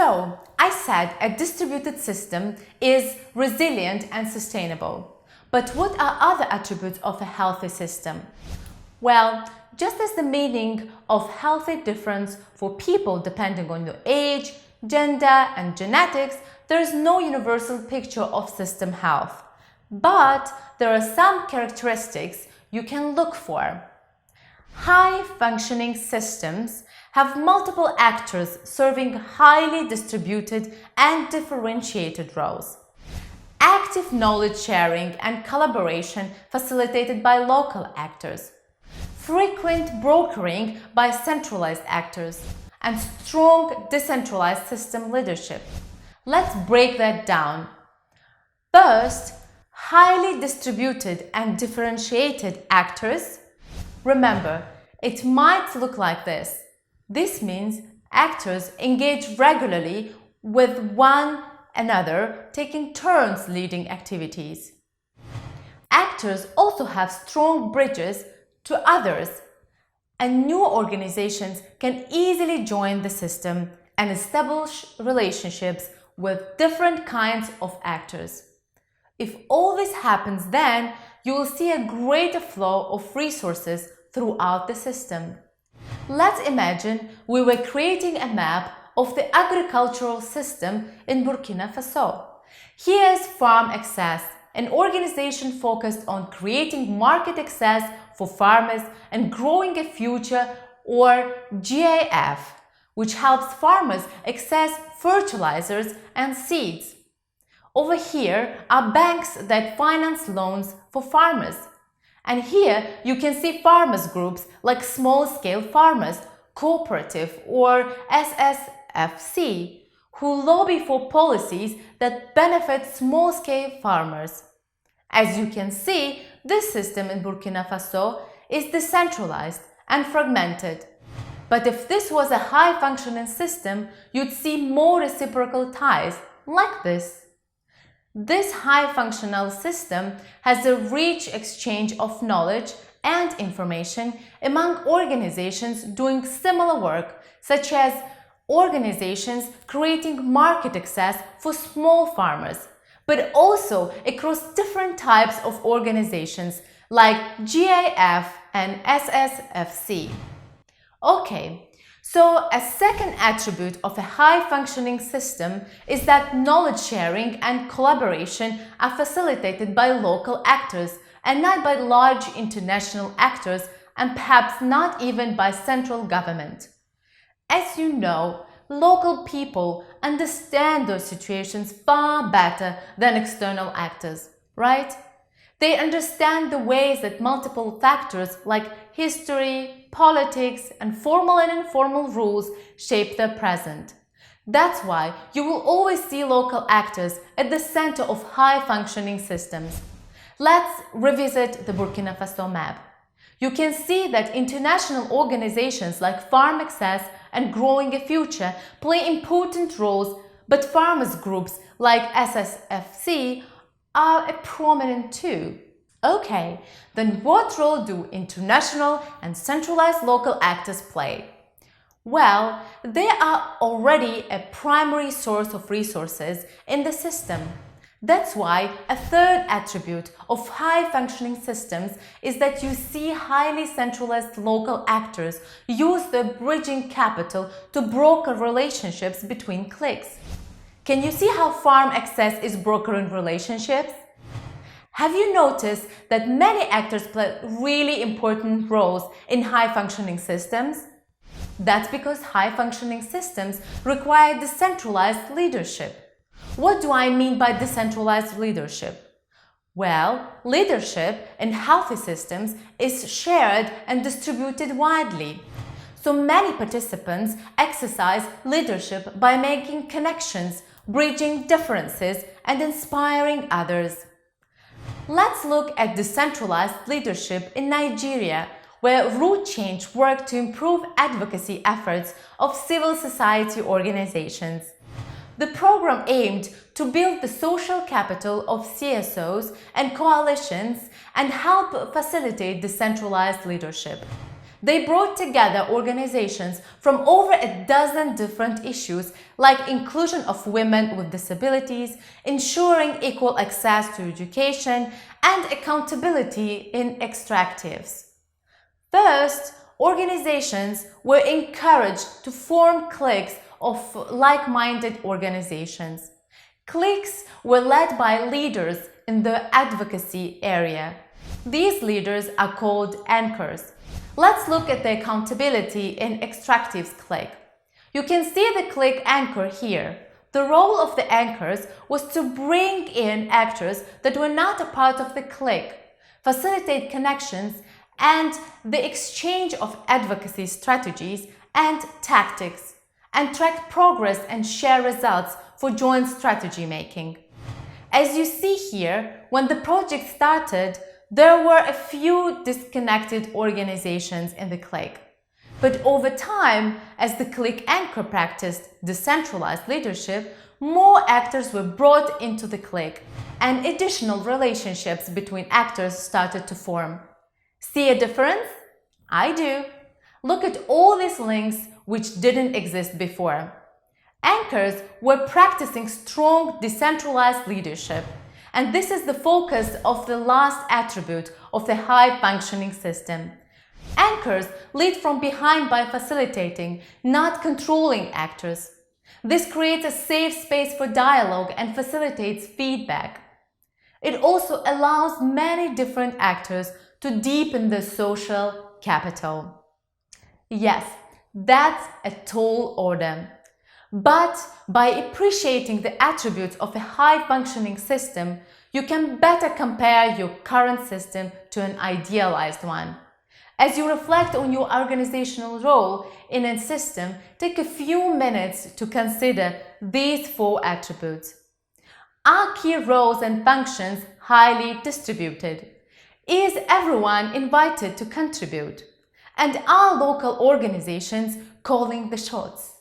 So, I said a distributed system is resilient and sustainable. But what are other attributes of a healthy system? Well, just as the meaning of healthy differs for people depending on your age, gender, and genetics, there is no universal picture of system health. But there are some characteristics you can look for. High-functioning systems have multiple actors serving highly distributed and differentiated roles. Active knowledge sharing and collaboration facilitated by local actors. Frequent brokering by centralized actors. And strong decentralized system leadership. Let's break that down. First, highly distributed and differentiated actors. Remember, it might look like this. This means actors engage regularly with one another, taking turns leading activities. Actors also have strong bridges to others, and new organizations can easily join the system and establish relationships with different kinds of actors. If all this happens, then you will see a greater flow of resources throughout the system. Let's imagine we were creating a map of the agricultural system in Burkina Faso. Here's Farm Access, an organization focused on creating market access for farmers and growing a future, or GAF, which helps farmers access fertilizers and seeds. Over here are banks that finance loans for farmers. And here you can see farmers groups like Small Scale Farmers Cooperative or SSFC, who lobby for policies that benefit small-scale farmers. As you can see, this system in Burkina Faso is decentralized and fragmented. But if this was a high-functioning system, you'd see more reciprocal ties, like this. This high-functional system has a rich exchange of knowledge and information among organizations doing similar work, such as organizations creating market access for small farmers, but also across different types of organizations like GAF and SSFC. Okay. So, a second attribute of a high-functioning system is that knowledge sharing and collaboration are facilitated by local actors and not by large international actors, and perhaps not even by central government. As you know, local people understand those situations far better than external actors, right? They understand the ways that multiple factors like history, politics, and formal and informal rules shape their present. That's why you will always see local actors at the center of high-functioning systems. Let's revisit the Burkina Faso map. You can see that international organizations like Farm Access and Growing a Future play important roles, but farmers groups like SSFC are prominent too. Okay, then what role do international and centralized local actors play? Well, they are already a primary source of resources in the system. That's why a third attribute of high-functioning systems is that you see highly centralized local actors use their bridging capital to broker relationships between cliques. Can you see how Farm Access is brokering relationships? Have you noticed that many actors play really important roles in high-functioning systems? That's because high-functioning systems require decentralized leadership. What do I mean by decentralized leadership? Well, leadership in healthy systems is shared and distributed widely. So many participants exercise leadership by making connections, bridging differences, and inspiring others. Let's look at decentralized leadership in Nigeria, where Root Change worked to improve advocacy efforts of civil society organizations. The program aimed to build the social capital of CSOs and coalitions and help facilitate decentralized leadership. They brought together organizations from over a dozen different issues like inclusion of women with disabilities, ensuring equal access to education, and accountability in extractives. First, organizations were encouraged to form cliques of like-minded organizations. Cliques were led by leaders in the advocacy area. These leaders are called anchors. Let's look at the accountability in extractives clique. You can see the clique anchor here. The role of the anchors was to bring in actors that were not a part of the clique, facilitate connections, and the exchange of advocacy strategies and tactics, and track progress and share results for joint strategy making. As you see here, when the project started, there were a few disconnected organizations in the clique. But over time, as the clique anchor practiced decentralized leadership, more actors were brought into the clique, and additional relationships between actors started to form. See a difference? I do. Look at all these links which didn't exist before. Anchors were practicing strong decentralized leadership, and this is the focus of the last attribute of the high-functioning system. Anchors lead from behind by facilitating, not controlling actors. This creates a safe space for dialogue and facilitates feedback. It also allows many different actors to deepen the social capital. Yes, that's a tall order. But by appreciating the attributes of a high-functioning system, you can better compare your current system to an idealized one. As you reflect on your organizational role in a system, take a few minutes to consider these 4 attributes. Are key roles and functions highly distributed? Is everyone invited to contribute? And are local organizations calling the shots?